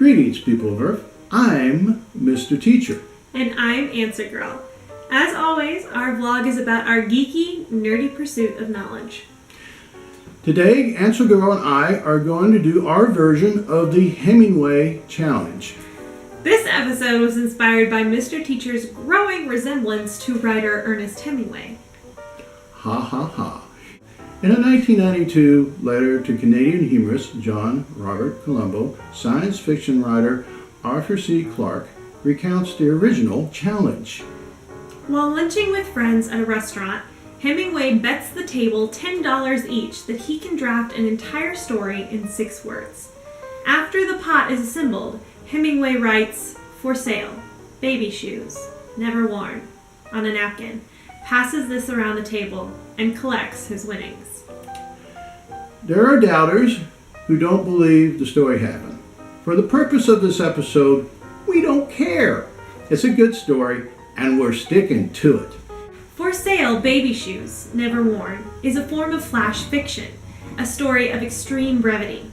Greetings, people of Earth. I'm Mr. Teacher. And I'm Answer Girl. As always, our vlog is about our geeky, nerdy pursuit of knowledge. Today, Answer Girl and I are going to do our version of the Hemingway challenge. This episode was inspired by Mr. Teacher's growing resemblance to writer Ernest Hemingway. Ha ha ha. In a 1992 letter to Canadian humorist John Robert Colombo, science fiction writer Arthur C. Clarke recounts the original challenge. While lunching with friends at a restaurant, Hemingway bets the table $10 each that he can draft an entire story in 6 words. After the pot is assembled, Hemingway writes, "For sale, baby shoes, never worn," on a napkin, passes this around the table, and collects his winnings. There are doubters who don't believe the story happened. For the purpose of this episode, we don't care. It's a good story, and we're sticking to it. For Sale, Baby Shoes, Never Worn is a form of flash fiction, a story of extreme brevity.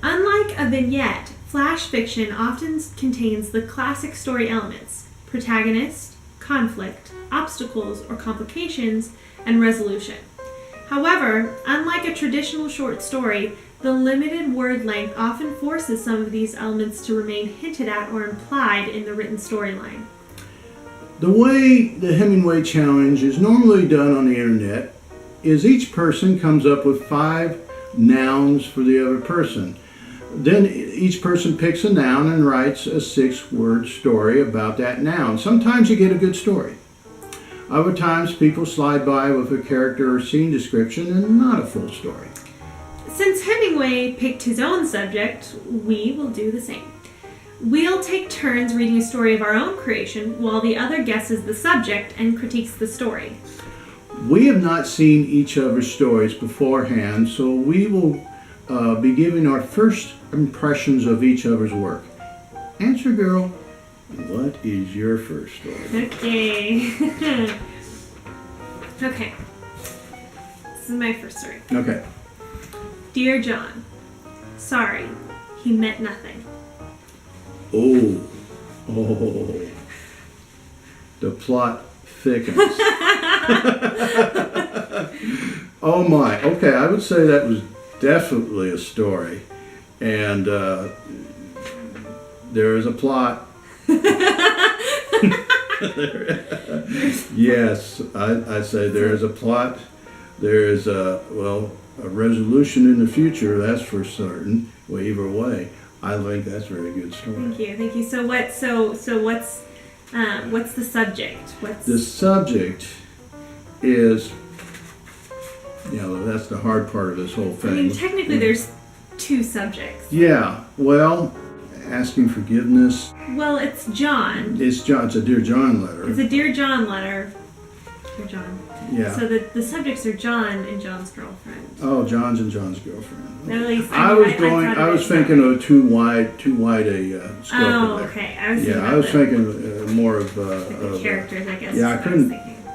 Unlike a vignette, flash fiction often contains the classic story elements: protagonist, conflict, obstacles or complications, and resolution. However, unlike a traditional short story, the limited word length often forces some of these elements to remain hinted at or implied in the written storyline. The way the Hemingway challenge is normally done on the internet is each person comes up with 5 nouns for the other person. Then each person picks a noun and writes a 6-word story about that noun. Sometimes you get a good story. Other times people slide by with a character or scene description and not a full story. Since Hemingway picked his own subject, we will do the same. We'll take turns reading a story of our own creation while the other guesses the subject and critiques the story. We have not seen each other's stories beforehand, so we will be giving our first impressions of each other's work. Answer Girl, what is your first story? Okay. Okay. This is my first story. Okay. Dear John, sorry, he meant nothing. Oh. The plot thickens. Oh my. Okay, I would say that was definitely a story. And there is a plot. Yes, I say there is a plot. There is a resolution in the future, that's for certain. Well, either way, I think that's a very good story. Thank you. So what's the subject? The subject is, that's the hard part of this whole thing. I mean, technically there's 2 subjects. Yeah, well, asking forgiveness. Well, it's John. It's a Dear John letter. It's a Dear John letter. Dear John. Yeah. So the subjects are John and John's girlfriend. Oh, John's and John's girlfriend. At least I was thinking of too wide a scope Oh, there. okay. I was thinking more of the characters, I guess. Yeah, I couldn't.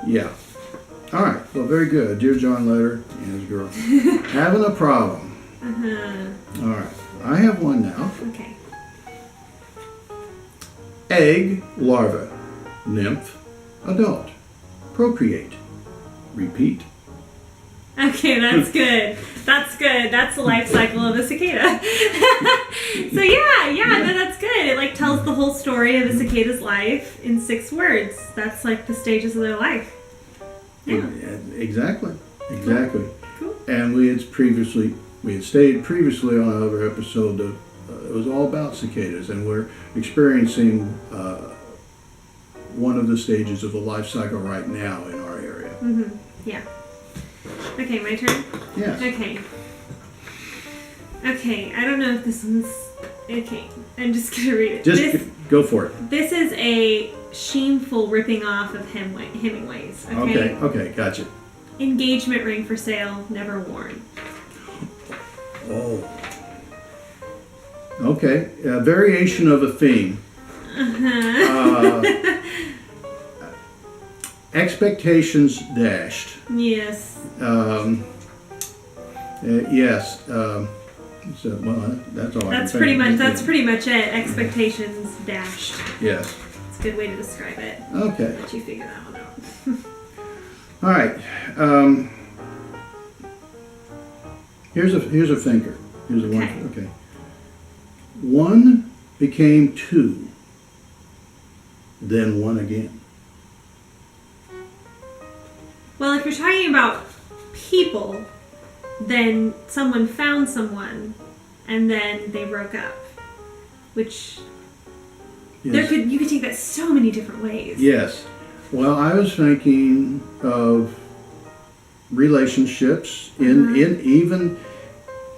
Yeah. All right. Well, very good. Dear John letter and his girl having a problem. All right. I have one now. Okay. Egg, larva, nymph, adult, procreate, repeat. Okay, that's good. That's good. That's the life cycle of a cicada. So no, that's good. It tells the whole story of a cicada's life in 6 words. That's the stages of their life. Yeah. Exactly. Cool. And we had stated previously on another episode that it was all about cicadas, and we're experiencing one of the stages of the life cycle right now in our area. Mm-hmm. Yeah. Okay, my turn? Yes. Okay, I don't know if this one's... Okay, I'm just going to read it. Just go for it. This is a shameful ripping off of Hemingway's. Okay, gotcha. Engagement ring for sale, never worn. Oh. Okay, a variation of a theme. Expectations dashed. Yes. Yes. So, well, that's all. That's I can pretty think much. of. That's pretty much it. Expectations dashed. Yes. It's a good way to describe it. Okay. Let you figure that one out. All right. Here's a thinker. Here's a one. Okay. One became two, then one again. Well, if you're talking about people, then someone found someone, and then they broke up, which Yes. you could take that so many different ways. Yes. Well, I was thinking of relationships in even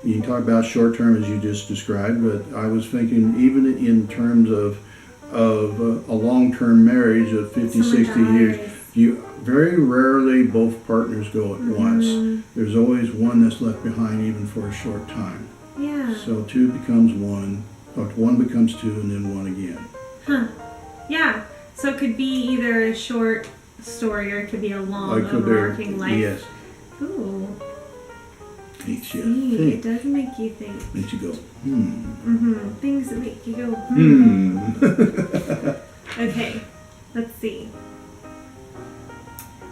you can talk about short term as you just described, but I was thinking even in terms of a long term marriage of 50, Someone 60 years, dies. you very rarely both partners go at once. There's always one that's left behind even for a short time. Yeah. So two becomes one, or one becomes two, and then one again. Huh. Yeah. So it could be either a short story or it could be a long, It could be- overarching life. Yes. Ooh. Makes you See, it think. does make you think. Makes you go, hmm. Things that make you go, Okay. Let's see.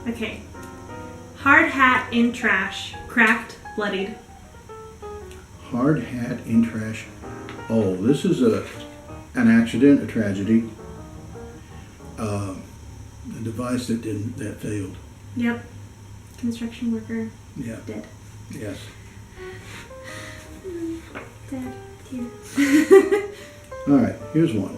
Okay. Hard hat in trash. Cracked, bloodied. Hard hat in trash. Oh, this is an accident, a tragedy. A device that failed. Yep. Construction worker. Yeah. Dead. Yes. Dead. Here. All right. Here's one.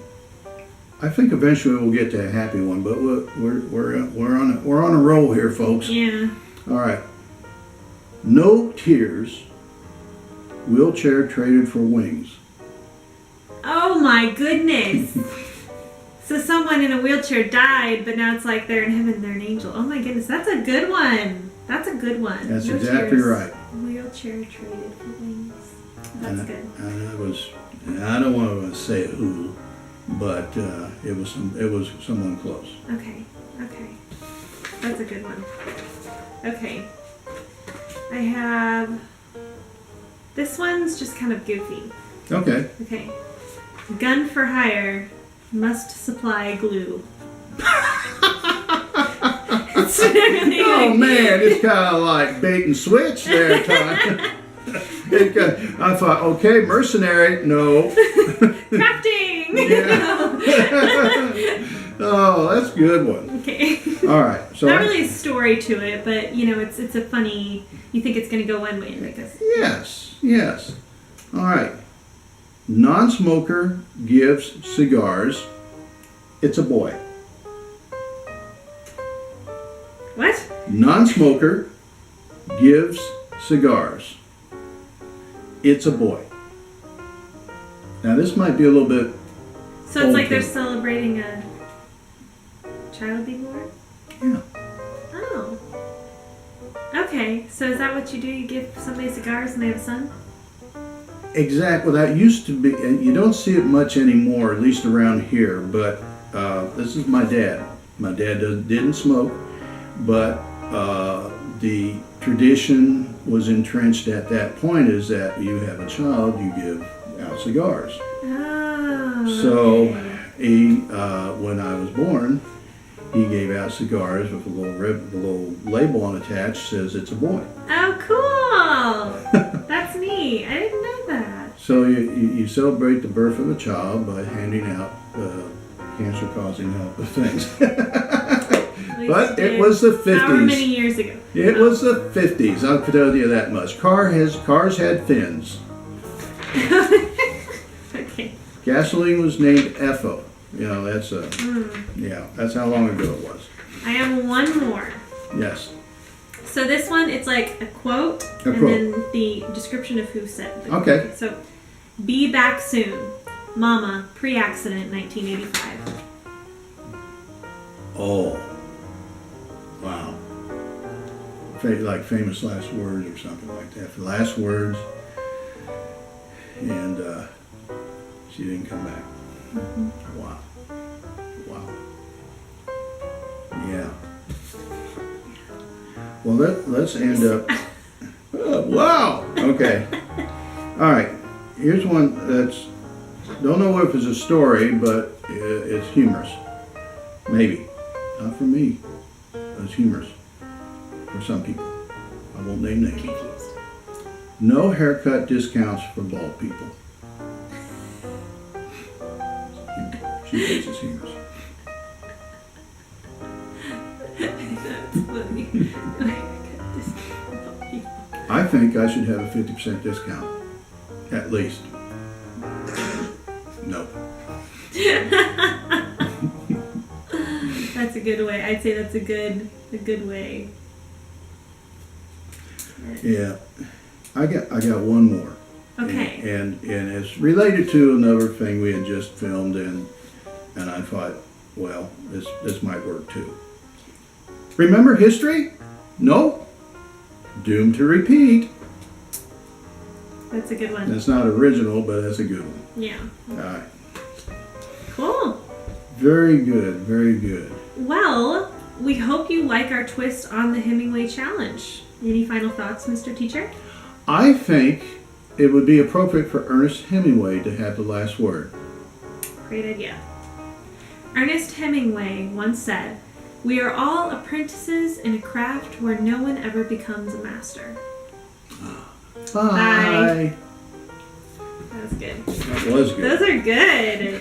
I think eventually we'll get to a happy one, but we're on a roll here, folks. Yeah. All right. No tears. Wheelchair traded for wings. Oh my goodness. So someone in a wheelchair died, but now it's like they're in heaven, they're an angel. Oh my goodness, that's a good one. That's a good one. That's No exactly tears. right. Wheelchair traded for wings. That's good. And I don't want to say who, but it was someone close. Okay. That's a good one. Okay. I have... This one's just kind of goofy. Okay. Okay. Gun for hire must supply glue. Oh man, it's kind of like bait and switch there, Todd. I thought, okay, mercenary, no. Crafting! Yeah. Oh, that's a good one. Okay. All right. So Not really a story to it, but you know, it's a funny. You think it's going to go one way because. Yes. All right. Non-smoker gives cigars. It's a boy. What? Non-smoker gives cigars. It's a boy. Now this might be a little bit. So it's like Okay. they're celebrating a child being born? Yeah. Oh. Okay, so is that what you do? You give somebody cigars and they have a son? Exactly. That used to be, and you don't see it much anymore, at least around here. But this is my dad. My dad didn't smoke, but the tradition was entrenched at that point is that you have a child, you give out cigars. Oh. So okay. he, when I was born, he gave out cigars with a little label on attached says it's a boy. Oh, cool! That's neat. I didn't know that. So you celebrate the birth of a child by handing out cancer-causing things. But it was the 50s. However many years ago. It was the 50s. I'll tell you that much. Cars had fins. Okay. Gasoline was named Effo. You know, that's that's how long ago it was. I have one more. Yes. So this one, it's like a quote and then the description of who said the quote. Okay. So, be back soon. Mama, pre-accident, 1985. Oh. Wow. Like famous last words or something like that. The last words. And she didn't come back. Wow. Yeah. Well, let's end up. Oh, wow. Okay. All right. Here's one that's, don't know if it's a story, but it's humorous. Maybe. Not for me. It's humorous. For some people. I won't name names. Confused. No haircut discounts for bald people. She thinks it's humorous. That's funny. I think I should have a 50% discount. At least. No. That's a good way. I'd say that's a good way. Yeah. I got one more. Okay. And it's related to another thing we had just filmed, and I thought, well, this might work too. Remember history? No. Doomed to repeat. That's a good one. That's not original, but that's a good one. Yeah. All right. Cool. Very good. Very good. Well, we hope you like our twist on the Hemingway challenge. Any final thoughts, Mr. Teacher? I think it would be appropriate for Ernest Hemingway to have the last word. Great idea. Ernest Hemingway once said, "We are all apprentices in a craft where no one ever becomes a master." Bye. That was good. That was good. Those are good.